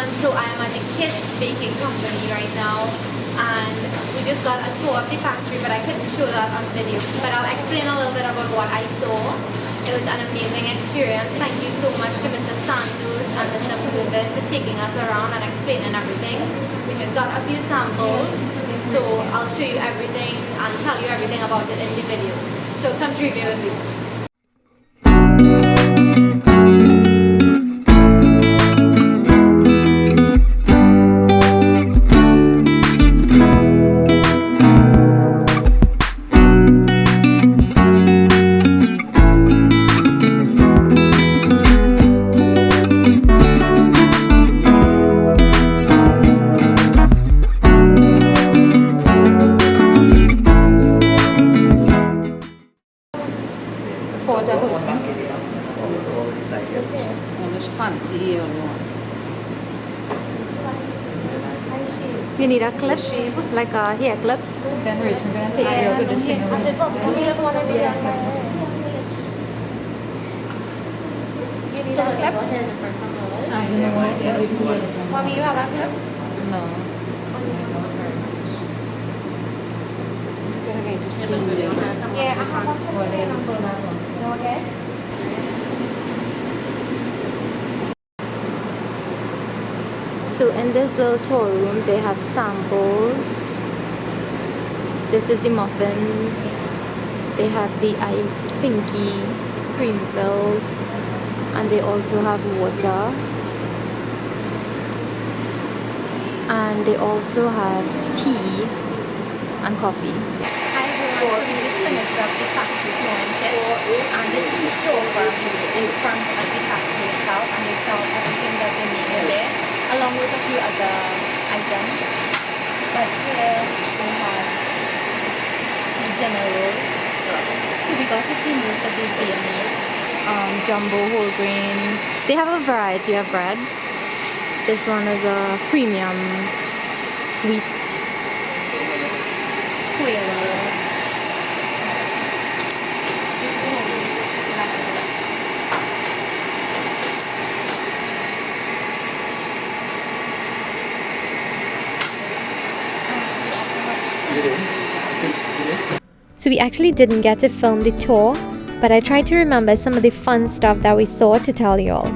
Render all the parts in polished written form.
everyone, so I am at the kids baking company right now and we just got a tour of the factory, but I couldn't show that on video. But I'll explain a little bit about what I saw. It was an amazing experience. Thank you so much to Mr. Santos and Mr. Mervyn for taking us around and explaining everything. We just got a few samples, so I'll show you everything and tell you everything about it in the video. So come to review with me. Fancy or what? You need a clip, like a hair clip. Then we're going to take your good thing. You need a clip? I don't know what. Mommy, you have a clip? No. You're going to steam it. Yeah, I have a okay. So in this little tour room, they have samples. This is the muffins. They have the iced pinky, cream filled, and they also have water. And they also have tea and coffee. Hi everyone, we just finished up the factory flooring kit, and this is the storefront in front of the factory itself, and they sell everything that they need in there, along with a few other items. But here we have the dinner roll. So we got to see most of these beer made. Jumbo, whole grain. They have a variety of breads. This one is a premium wheat quail. So we actually didn't get to film the tour, but I tried to remember some of the fun stuff that we saw to tell y'all.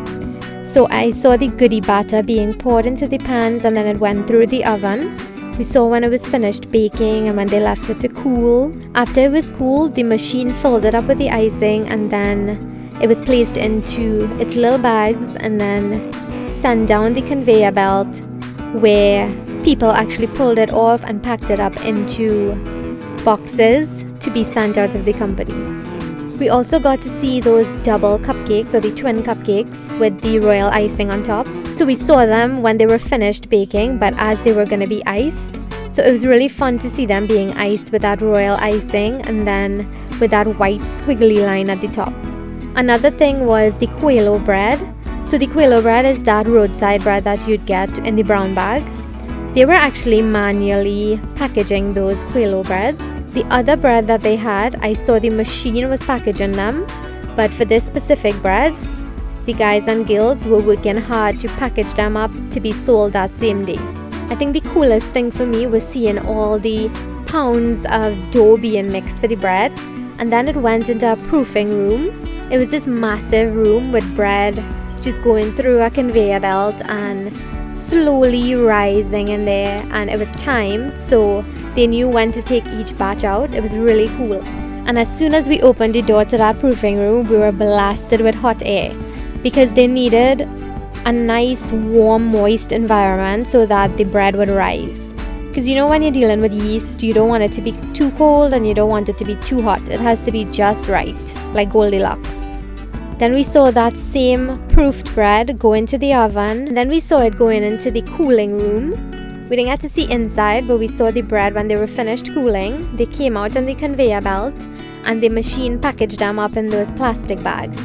So I saw the goodie batter being poured into the pans and then it went through the oven. We saw when it was finished baking and when they left it to cool. After it was cooled, the machine filled it up with the icing and then it was placed into its little bags and then sent down the conveyor belt where people actually pulled it off and packed it up into boxes to be sent out of the company. We also got to see those double cupcakes or the twin cupcakes with the royal icing on top. So we saw them when they were finished baking, but as they were going to be iced. So it was really fun to see them being iced with that royal icing and then with that white squiggly line at the top. Another thing was the Quailo bread. So the Quailo bread is that roadside bread that you'd get in the brown bag. They were actually manually packaging those Quailo bread. The other bread that they had, I saw the machine was packaging them, but for this specific bread, the guys and girls were working hard to package them up to be sold that same day. I think the coolest thing for me was seeing all the pounds of dough being mixed for the bread, and then it went into a proofing room. It was this massive room with bread just going through a conveyor belt and slowly rising in there, and it was timed, so they knew when to take each batch out. It was really cool. And as soon as we opened the door to that proofing room, we were blasted with hot air because they needed a nice, warm, moist environment so that the bread would rise. Because you know, when you're dealing with yeast, you don't want it to be too cold and you don't want it to be too hot. It has to be just right, like Goldilocks. Then we saw that same proofed bread go into the oven. And then we saw it going into the cooling room. We didn't get to see inside, but we saw the bread when they were finished cooling. They came out on the conveyor belt and the machine packaged them up in those plastic bags.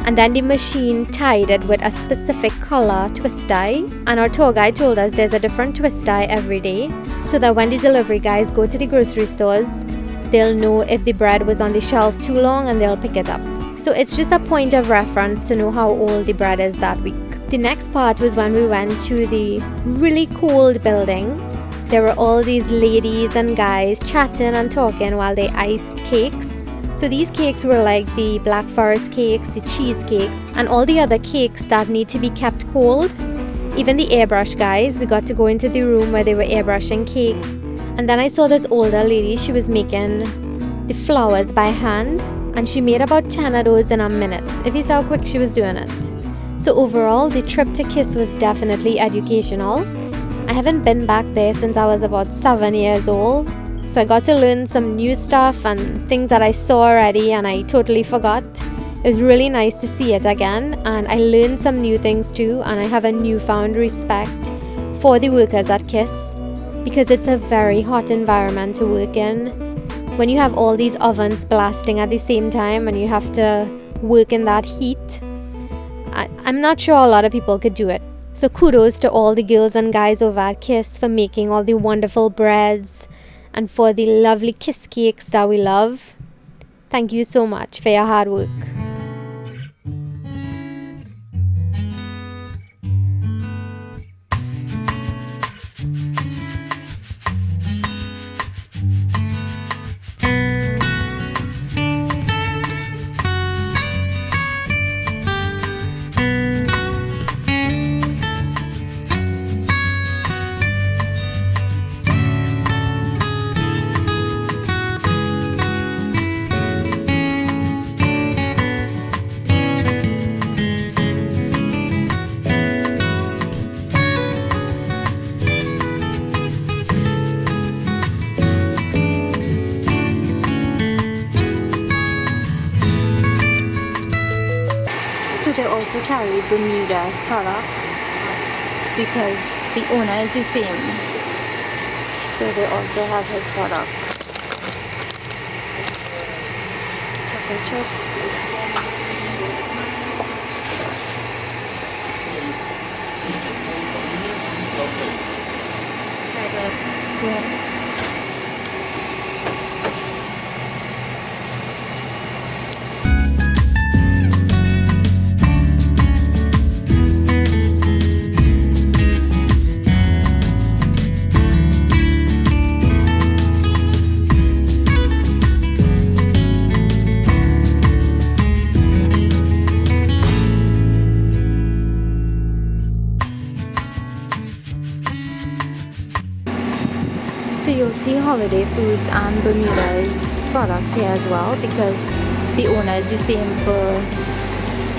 And then the machine tied it with a specific color twist tie. And our tour guide told us there's a different twist tie every day, so that when the delivery guys go to the grocery stores, they'll know if the bread was on the shelf too long and they'll pick it up. So it's just a point of reference to know how old the bread is that week. The next part was when we went to the really cold building. There were all these ladies and guys chatting and talking while they iced cakes. So these cakes were like the Black Forest cakes, the cheesecakes, and all the other cakes that need to be kept cold. Even the airbrush guys, we got to go into the room where they were airbrushing cakes. And then I saw this older lady, she was making the flowers by hand, and she made about 10 of those in a minute, if you saw how quick she was doing it. So overall, the trip to KISS was definitely educational. I haven't been back there since I was about 7 years old. So I got to learn some new stuff and things that I saw already and I totally forgot. It was really nice to see it again, and I learned some new things too, and I have a newfound respect for the workers at KISS because it's a very hot environment to work in. When you have all these ovens blasting at the same time and you have to work in that heat, I'm not sure a lot of people could do it. So kudos to all the girls and guys over at KISS for making all the wonderful breads and for the lovely KISS cakes that we love. Thank you so much for your hard work. They also carry Bermuda's products because the owner is the same. So they also have his products. Chocolate chip. Yeah. So you'll see holiday foods and Bermuda's products here as well because the owner is the same for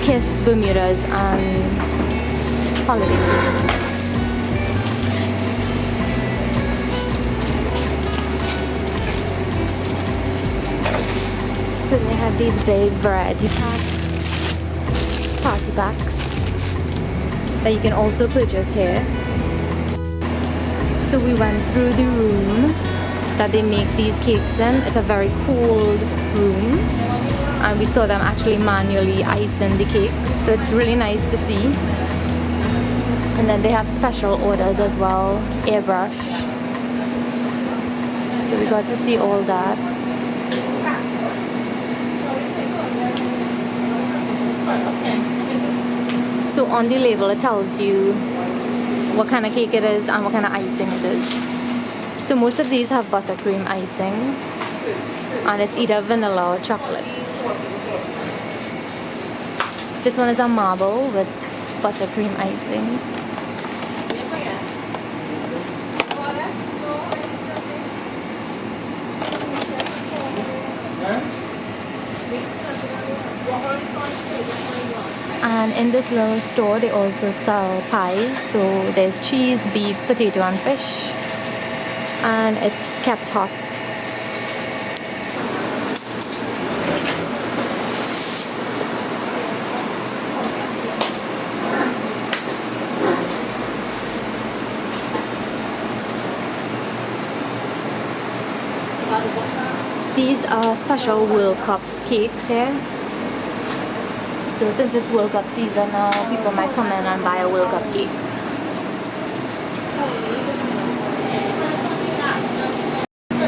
KISS, Bermuda's and holiday foods. So they have these big variety packs, party packs that you can also purchase here. So we went through the room that they make these cakes in. It's a very cold room and we saw them actually manually icing the cakes, so it's really nice to see. And then they have special orders as well, airbrush. So we got to see all that. So on the label it tells you what kind of cake it is and what kind of icing it is. So most of these have buttercream icing and it's either vanilla or chocolate. This one is a marble with buttercream icing. And in this little store they also sell pies, so there's cheese, beef, potato and fish, and it's kept hot. These are special World Cup cakes here. So since it's World Cup season now, people might come in and buy a World Cup cake.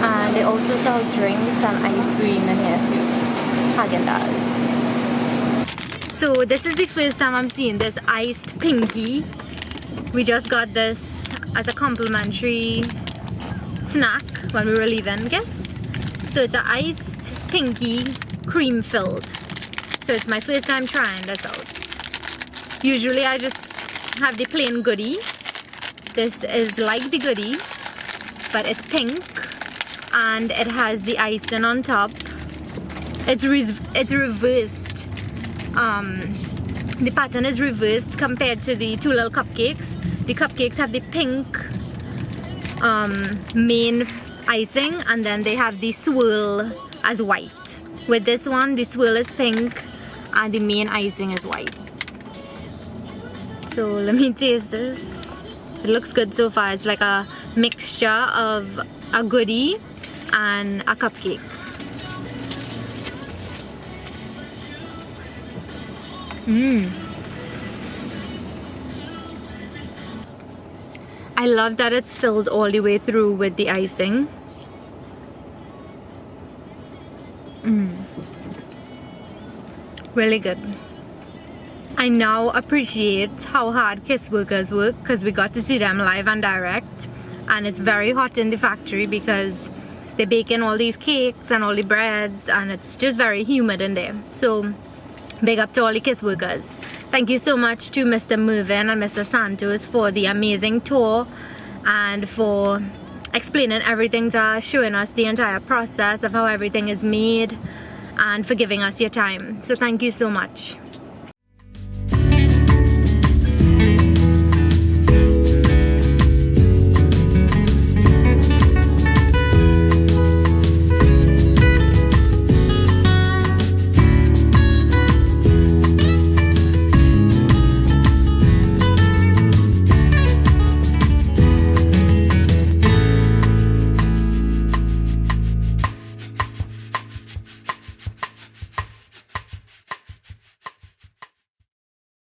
And they also sell drinks and ice cream in here too. Häagen-Dazs. So So this is the first time I'm seeing this iced pinky. We just got this as a complimentary snack when we were leaving, guess. So it's an iced pinky, cream filled. So it's my first time trying this out. Usually I just have the plain goodie. This is like the goodie, but it's pink and it has the icing on top. It's reversed. The pattern is reversed compared to the two little cupcakes. The cupcakes have the pink main icing, and then they have the swirl as white. With this one, the swirl is pink and the main icing is white. So let me taste this. It looks good so far. It's like a mixture of a goodie and a cupcake. I love that it's filled all the way through with the icing. Really good. I now appreciate how hard kiss workers work because we got to see them live and direct, and it's very hot in the factory because they're baking all these cakes and all the breads, and it's just very humid in there. So big up to all the kiss workers. Thank you so much to Mr. Mervyn and Mr. Santos for the amazing tour and for explaining everything to us, showing us the entire process of how everything is made, and for giving us your time. So thank you so much.